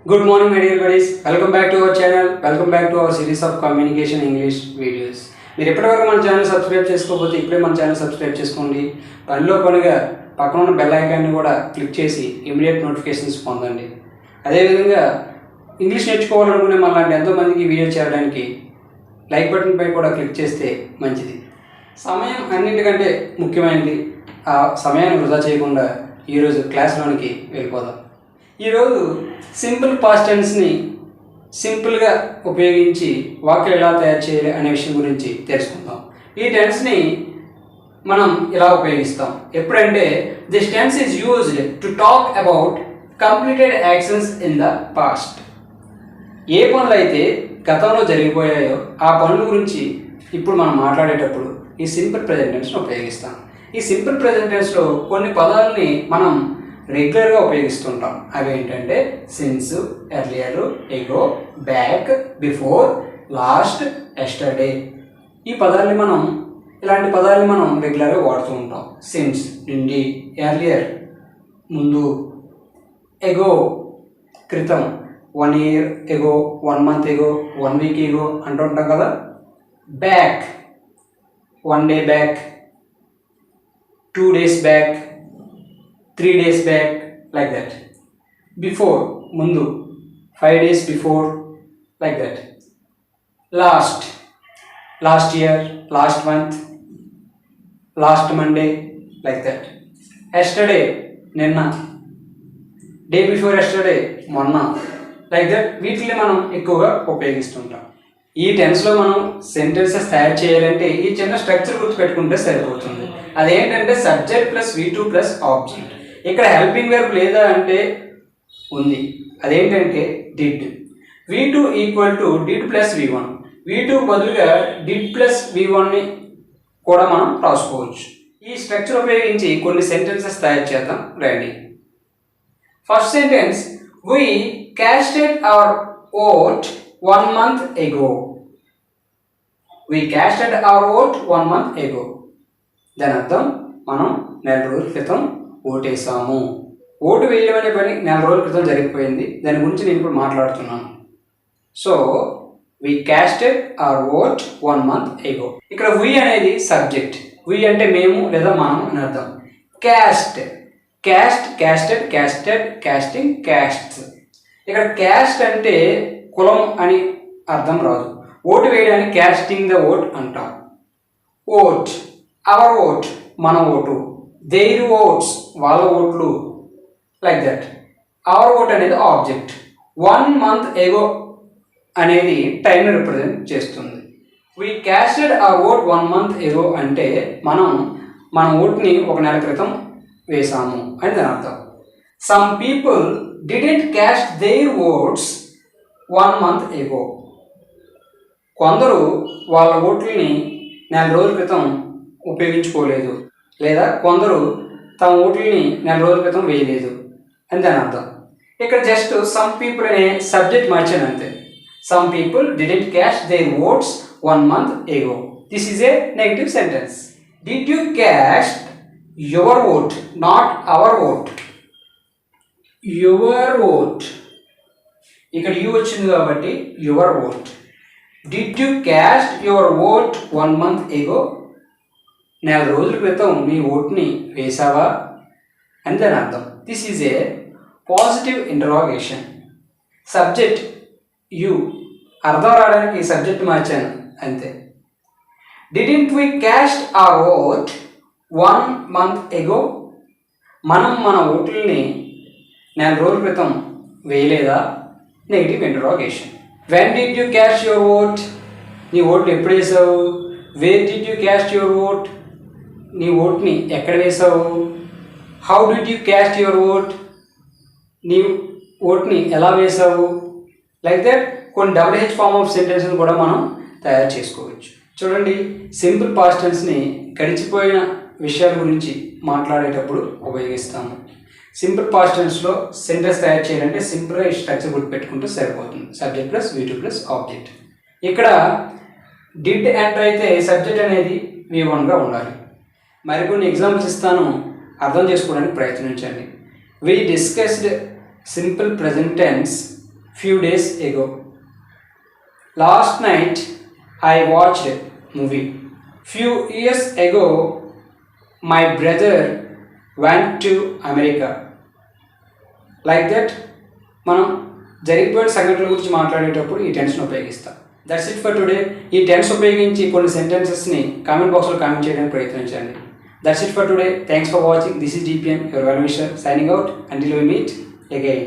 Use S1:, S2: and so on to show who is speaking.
S1: Good morning, my dear buddies. Welcome back to our channel. Welcome back to our series of communication English videos. మీరు ఎప్పటివరకు మన channel subscribe చేసుకోకపోతే ఇప్పుడే మన channel subscribe చేసుకోండి. పనిలో పనిగా పక్కన ఉన్న బెల్ ఐకాన్ని కూడా క్లిక్ చేసి ఇమీడియట్ నోటిఫికేషన్స్ పొందండి. అదేవిధంగా ఇంగ్లీష్ నేర్చుకోవాలనుకునే మనలాంటి ఎంతోమందికి వీడియో చేయడానికి లైక్ బటన్ పై కూడా క్లిక్ చేస్తే మంచిది. సమయం అన్నింటికంటే ముఖ్యమైనది. ఆ సమయాన్ని వృధా చేయకుండా ఈరోజు క్లాస్లోనికి వెళ్ళిపోదాం. ఈరోజు సింపుల్ పాస్ట్ టెన్స్ని సింపుల్గా ఉపయోగించి వాక్యాలు ఎలా తయారు చేయాలి అనే విషయం గురించి తెలుసుకుందాం. ఈ టెన్స్ని మనం ఇలా ఉపయోగిస్తాం. ఎప్పుడంటే this tense is used to talk about completed actions in the past. ఏ పనులు అయితే గతంలో జరిగిపోయాయో ఆ పనుల గురించి ఇప్పుడు మనం మాట్లాడేటప్పుడు ఈ సింపుల్ ప్రెజెంట్ టెన్స్ని ఉపయోగిస్తాం. ఈ సింపుల్ ప్రెజెంట్ టెన్స్లో కొన్ని పదాలని మనం రెగ్యులర్గా ఉపయోగిస్తుంటాం. అవి ఏంటంటే సిన్స్, ఎర్లియర్, ఎగో, బ్యాక్, బిఫోర్, లాస్ట్, ఎస్టర్డే. ఇలాంటి పదాలని మనం రెగ్యులర్గా వాడుతూ ఉంటాం. సిన్స్ నుండి, ఎర్లియర్ ముందు, ఎగో క్రితం, 1 year ఎగో, 1 month ఎగో, 1 week ఎగో అంటూ ఉంటాం కదా. Back 1 day back, 2 days back, 3 days back, like that. Before mundu, 5 days before, like that. Last year, last month, last Monday, like that. Yesterday ninna, day before yesterday monna, like that. వీటిని మనం ఎక్కువగా ఉపయోగిస్తుంటాం. ఈ టెన్స్లో మనం sentences తయారు చేయాలంటే ఈ చిన్న structure గుర్తుపెట్టుకుంటే సరిపోతుంది. అదేంటంటే subject plus V2 plus object. ఇక్కడ హెల్పింగ్ వెర్బ్ లేదా అంటే ఉంది. అదేంటంటే did. V2 equal to did plus V1. V2 బదులుగా డిడ్ ప్లస్ V1ని కూడా మనం రాసుకోవచ్చు. ఈ స్ట్రక్చర్ ఉపయోగించి కొన్ని సెంటెన్సెస్ తయారు చేద్దాం రండి. First sentence, we casted our vote 1 month ago. We casted our vote 1 month ago. దాని అర్థం మనం నెల రోజుల క్రితం ఓటేసాము. ఓటు వేయడం అనే పని నెల రోజుల క్రితం జరిగిపోయింది. దాని గురించి నేను ఇప్పుడు మాట్లాడుతున్నాను. So we casted our vote 1 month ago. ఇక్కడ వి అనేది సబ్జెక్ట్. వి అంటే మేము లేదా మనం అని అర్థం. Caste, casted, casting, castes. ఇక్కడ క్యాస్ట్ అంటే కులం అని అర్థం రాదు. ఓటు వేయడానికి క్యాస్టింగ్ ద ఓట్ అంటాం. ఓట్, అవర్ ఓట్ మన ఓటు, దేర్ ఓట్స్ వాళ్ళ ఓట్లు, లైక్ దట్. అవర్ ఓట్ అనేది ఆబ్జెక్ట్. 1 month ఎగో అనేది టైంని రిప్రజెంట్ చేస్తుంది. We casted our vote 1 month ఎగో అంటే మనం మన ఓట్ని ఒక నెల క్రితం వేసాము అని దాని అర్థం. Some people didn't caste there oats 1 month ఎగో. కొందరు వాళ్ళ ఓట్లని నెల రోజుల క్రితం ఉపయోగించుకోలేదు లేదా కొందరు తమ ఓట్లని నెల రోజుల క్రితం వేయలేదు అని దాని అర్థం. ఇక్కడ జస్ట్ సమ్ పీపుల్ అనే సబ్జెక్ట్ మార్చాను అంతే. Some people didn't caste there oats 1 month ago. This is A negative sentence. Did you cast your vote, not our vote. Your vote, ఇక్కడ యూ వచ్చింది కాబట్టి your vote. Did you cast your vote 1 month ఎగో. నెల రోజుల క్రితం నీ ఓట్ని వేసావా అని దాని అర్థం. This is a positive interrogation. Subject you, అర్థం రావడానికి ఈ సబ్జెక్ట్ మార్చాను అంతే. Didn't we cast our vote 1 month ago. మనం మన ఓట్లని నెల రోజుల క్రితం వేయలేదా? Negative interrogation. When did you cast your vote, నీ ఓట్లు ఎప్పుడు వేసావు? Where did you cast your vote, నీ ఓట్ని ఎక్కడ వేసావు? How did you cast your vote, నీ ఓట్ని ఎలా వేసావు? లైక్ దట్ కొన్ని WH ఫార్మ్ ఆఫ్ సెంటెన్స్ని కూడా మనం తయారు చేసుకోవచ్చు. చూడండి, సింపుల్ పాస్ట్ టెన్స్ని గడిచిపోయిన విషయాల గురించి మాట్లాడేటప్పుడు ఉపయోగిస్తాము. సింపుల్ పాస్ట్ టెన్స్లో సెంటెన్స్ తయారు చేయాలంటే సింపుల్గా ఈ స్ట్రక్చర్ గుర్తుపెట్టుకుంటే సరిపోతుంది. Subject plus V2 plus object. ఇక్కడ డిడ్ ఎంటర్ అయితే సబ్జెక్ట్ అనేది V1గా ఉండాలి. మరికొన్ని ఎగ్జాంపుల్స్ ఇస్తాను, అర్థం చేసుకోవడానికి ప్రయత్నించండి. We discussed simple present tense few days ago. Last night I watched movie. Few years ago my brother went to America. Like that మనం జరిగిపోయిన సంఘటనల గురించి మాట్లాడేటప్పుడు ఈ టెన్స్ని ఉపయోగిస్తాం. That's it for today. ఈ టెన్స్ ఉపయోగించి కొన్ని సెంటెన్సెస్ని కామెంట్ బాక్స్లో కామెంట్ చేయడానికి ప్రయత్నించండి. That's it for today. Thanks for watching. This is DPM, your well wisher, signing out until we meet again.